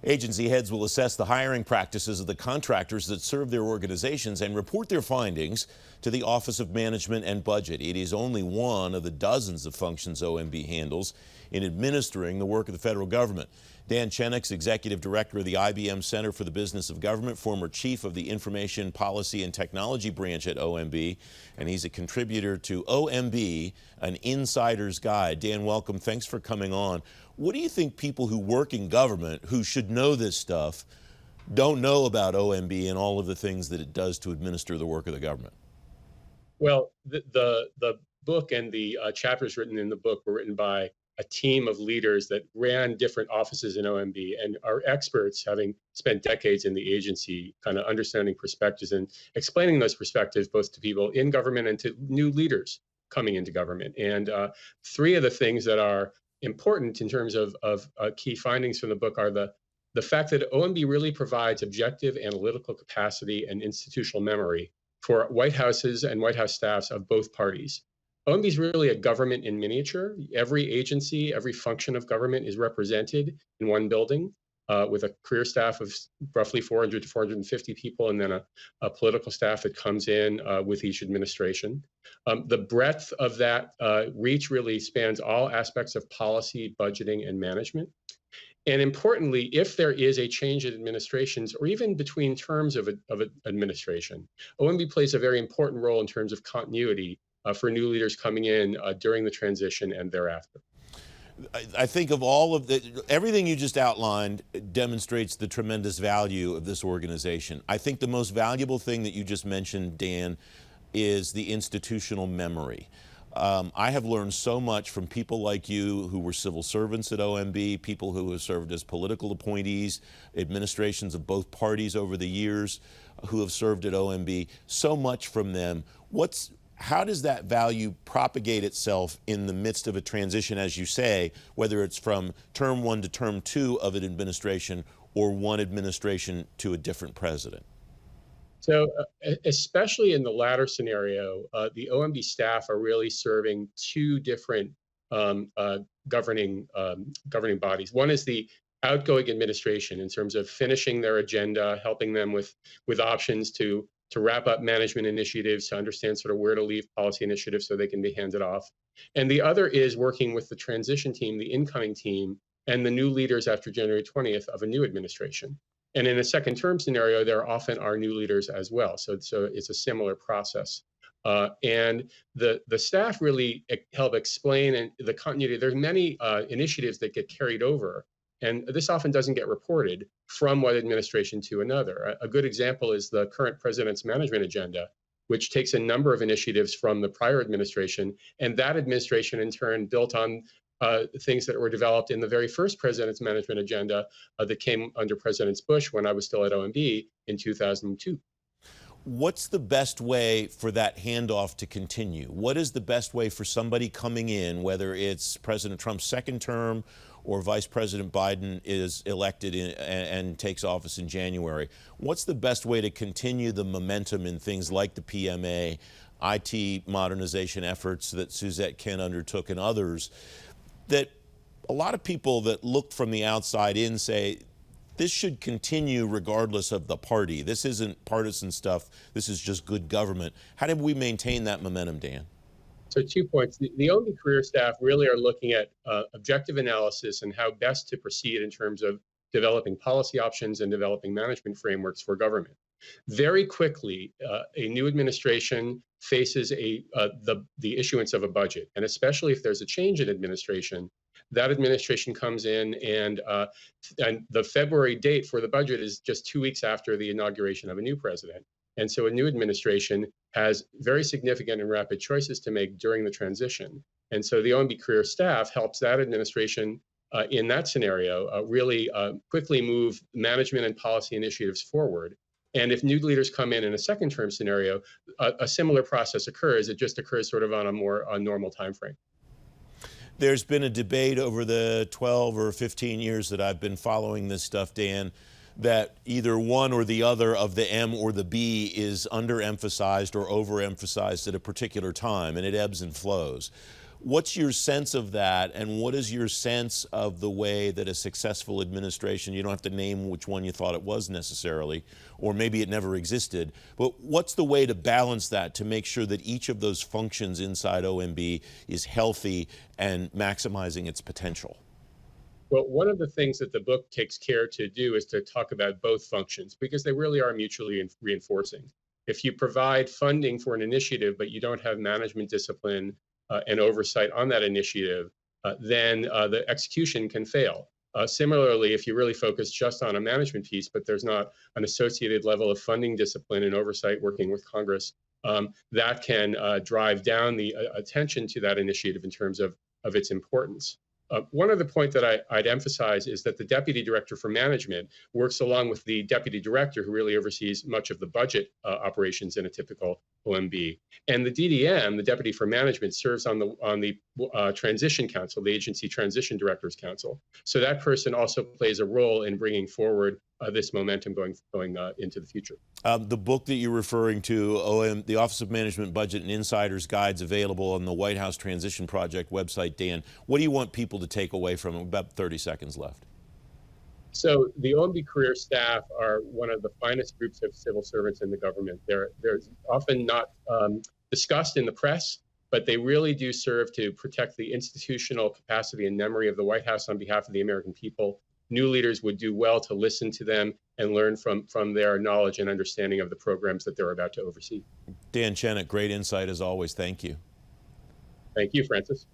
Agency heads will assess the hiring practices of the contractors that serve their organizations and report their findings to the Office of Management and Budget. It is only one of the dozens of functions OMB handles in administering the work of the federal government. Dan Chenok, Executive Director of the IBM Center for the Business of Government, former Chief of the Information Policy and Technology Branch at OMB, and he's a contributor to OMB, an insider's guide. Dan, welcome. Thanks for coming on. What do you think people who work in government, who should know this stuff, don't know about OMB and all of the things that it does to administer the work of the government? Well, the book and the chapters written in the book were written by a team of leaders that ran different offices in OMB and are experts, having spent decades in the agency, kind of understanding perspectives and explaining those perspectives both to people in government and to new leaders coming into government. And three of the things that are important in terms of key findings from the book are the fact that OMB really provides objective analytical capacity and institutional memory for White Houses and White House staffs of both parties. OMB is really a government in miniature. Every agency, every function of government is represented in one building with a career staff of roughly 400 to 450 people, and then a political staff that comes in with each administration. The breadth of that reach really spans all aspects of policy, budgeting, and management. And importantly, if there is a change in administrations or even between terms of administration, OMB plays a very important role in terms of continuity for new leaders coming in during the transition and thereafter. I think of all of everything you just outlined demonstrates the tremendous value of this organization. I think the most valuable thing that you just mentioned, Dan, is the institutional memory. I have learned so much from people like you who were civil servants at OMB, people who have served as political appointees, administrations of both parties over the years who have served at OMB, so much from them. How does that value propagate itself in the midst of a transition, as you say, whether it's from term one to term two of an administration or one administration to a different president? So especially in the latter scenario, the OMB staff are really serving two different governing bodies. One is the outgoing administration in terms of finishing their agenda, helping them with options to wrap up management initiatives, to understand sort of where to leave policy initiatives so they can be handed off. And the other is working with the transition team, the incoming team, and the new leaders after January 20th of a new administration. And in a second term scenario, there often are new leaders as well. So it's a similar process. And the staff really help explain the continuity. There's many initiatives that get carried over, and this often doesn't get reported from one administration to another. A good example is the current president's management agenda, which takes a number of initiatives from the prior administration, and that administration in turn built on things that were developed in the very first president's management agenda that came under President Bush when I was still at OMB in 2002. What's the best way for that handoff to continue? What is the best way for somebody coming in, whether it's President Trump's second term or Vice President Biden is elected and takes office in January? What's the best way to continue the momentum in things like the PMA, IT modernization efforts that Suzette Kent undertook and others, that a lot of people that look from the outside in say, this should continue regardless of the party. This isn't partisan stuff. This is just good government. How do we maintain that momentum, Dan? So 2 points. The OMB career staff really are looking at objective analysis and how best to proceed in terms of developing policy options and developing management frameworks for government. Very quickly, a new administration faces the issuance of a budget, and especially if there's a change in administration, that administration comes in, and the February date for the budget is just 2 weeks after the inauguration of a new president. And so a new administration has very significant and rapid choices to make during the transition. And so the OMB career staff helps that administration in that scenario really quickly move management and policy initiatives forward. And if new leaders come in a second term scenario, a similar process occurs. It just occurs sort of on a more normal time frame. There's been a debate over the 12 or 15 years that I've been following this stuff, Dan, that either one or the other of the M or the B is underemphasized or overemphasized at a particular time, and it ebbs and flows. What's your sense of that, and what is your sense of the way that a successful administration, you don't have to name which one you thought it was necessarily, or maybe it never existed, but what's the way to balance that to make sure that each of those functions inside OMB is healthy and maximizing its potential? Well, one of the things that the book takes care to do is to talk about both functions because they really are mutually reinforcing. If you provide funding for an initiative, but you don't have management discipline and oversight on that initiative, then the execution can fail. Similarly, if you really focus just on a management piece, but there's not an associated level of funding discipline and oversight working with Congress, that can drive down the attention to that initiative in terms of its importance. One other point that I'd emphasize is that the Deputy Director for Management works along with the Deputy Director, who really oversees much of the budget operations in a typical OMB. And the DDM, the Deputy for Management, serves on the Transition Council, the Agency Transition Directors Council. So that person also plays a role in bringing forward this momentum going into the future. The book that you're referring to, the Office of Management Budget and Insider's Guides, available on the White House Transition Project website. Dan, what do you want people to take away from it? About 30 seconds left. So the OMB career staff are one of the finest groups of civil servants in the government. They're often not discussed in the press, but they really do serve to protect the institutional capacity and memory of the White House on behalf of the American people. New leaders would do well to listen to them and learn from their knowledge and understanding of the programs that they're about to oversee. Dan Chenok, great insight as always. Thank you. Thank you, Francis.